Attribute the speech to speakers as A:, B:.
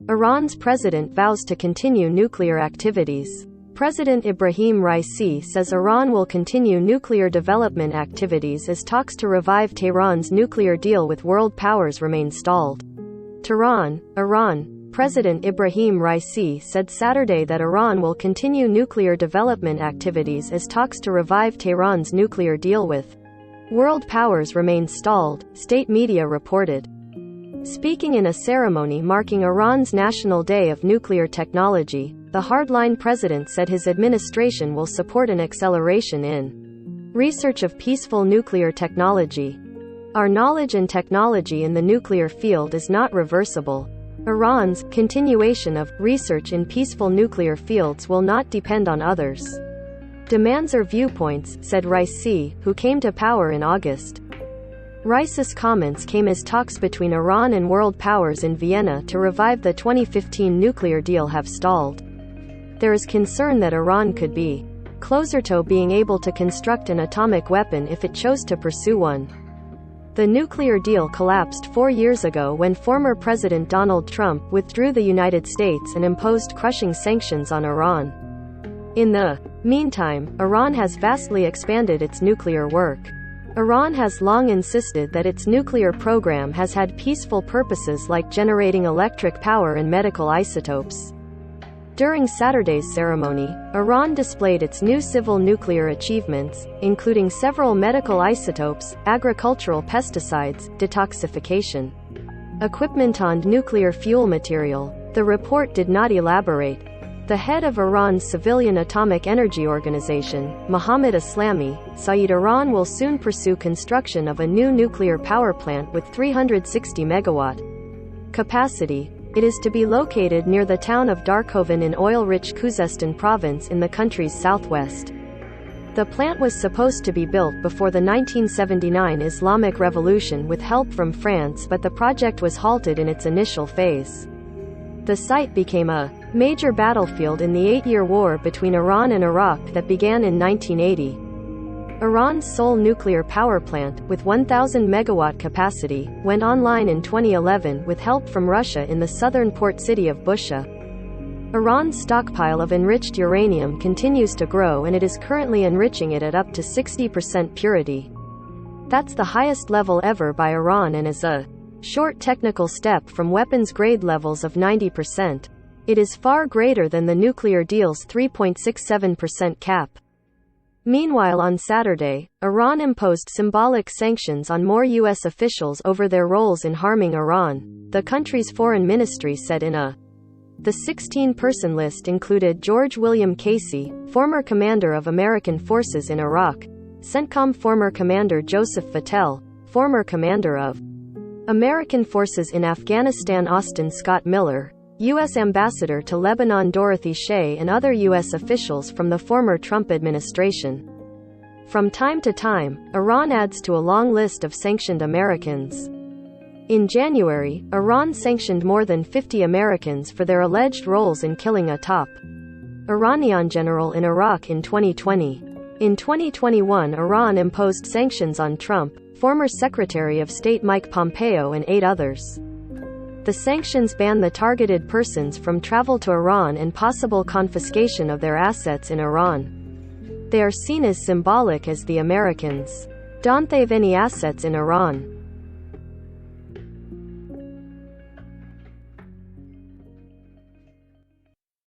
A: Iran's president vows to continue nuclear activities. President Ibrahim Raisi says Iran will continue nuclear development activities as talks to revive Tehran's nuclear deal with world powers remain stalled. Tehran, Iran. President Ibrahim Raisi said Saturday that Iran will continue nuclear development activities as talks to revive Tehran's nuclear deal with world powers remain stalled, state media reported. Speaking in a ceremony marking Iran's National Day of Nuclear Technology, the hardline president said his administration will support an acceleration in research of peaceful nuclear technology. Our knowledge and technology in the nuclear field is not reversible. Iran's continuation of research in peaceful nuclear fields will not depend on others' demands or viewpoints, said Raisi, who came to power in August. Raisi's comments came as talks between Iran and world powers in Vienna to revive the 2015 nuclear deal have stalled. There is concern that Iran could be closer to being able to construct an atomic weapon if it chose to pursue one. The nuclear deal collapsed 4 years ago when former President Donald Trump withdrew the United States and imposed crushing sanctions on Iran. In the meantime, Iran has vastly expanded its nuclear work. Iran has long insisted that its nuclear program has had peaceful purposes like generating electric power and medical isotopes. During Saturday's ceremony, Iran displayed its new civil nuclear achievements, including several medical isotopes, agricultural pesticides, detoxification equipment and nuclear fuel material. The report did not elaborate. The head of Iran's Civilian Atomic Energy Organization, Mohammad Eslami, said Iran will soon pursue construction of a new nuclear power plant with 360 megawatt capacity. It is to be located near the town of Darkovan in oil-rich Khuzestan province in the country's southwest. The plant was supposed to be built before the 1979 Islamic Revolution with help from France, but the project was halted in its initial phase. The site became a major battlefield in the 8-year war between Iran and Iraq that began in 1980. Iran's sole nuclear power plant, with 1,000 megawatt capacity, went online in 2011 with help from Russia in the southern port city of Bushehr. Iran's stockpile of enriched uranium continues to grow and it is currently enriching it at up to 60% purity. That's the highest level ever by Iran and is a short technical step from weapons-grade levels of 90%. It is far greater than the nuclear deal's 3.67% cap. Meanwhile, on Saturday, Iran imposed symbolic sanctions on more U.S. officials over their roles in harming Iran, the country's foreign ministry said in a. The 16-person list included George William Casey, former commander of American forces in Iraq, CENTCOM former commander Joseph Vattel, former commander of American forces in Afghanistan Austin Scott Miller, U.S. Ambassador to Lebanon Dorothy Shea and other U.S. officials from the former Trump administration. From time to time, Iran adds to a long list of sanctioned Americans. In January, Iran sanctioned more than 50 Americans for their alleged roles in killing a top Iranian general in Iraq in 2020. In 2021, Iran imposed sanctions on Trump, former Secretary of State Mike Pompeo and 8 others. The sanctions ban the targeted persons from travel to Iran and possible confiscation of their assets in Iran. They are seen as symbolic as the Americans don't have any assets in Iran.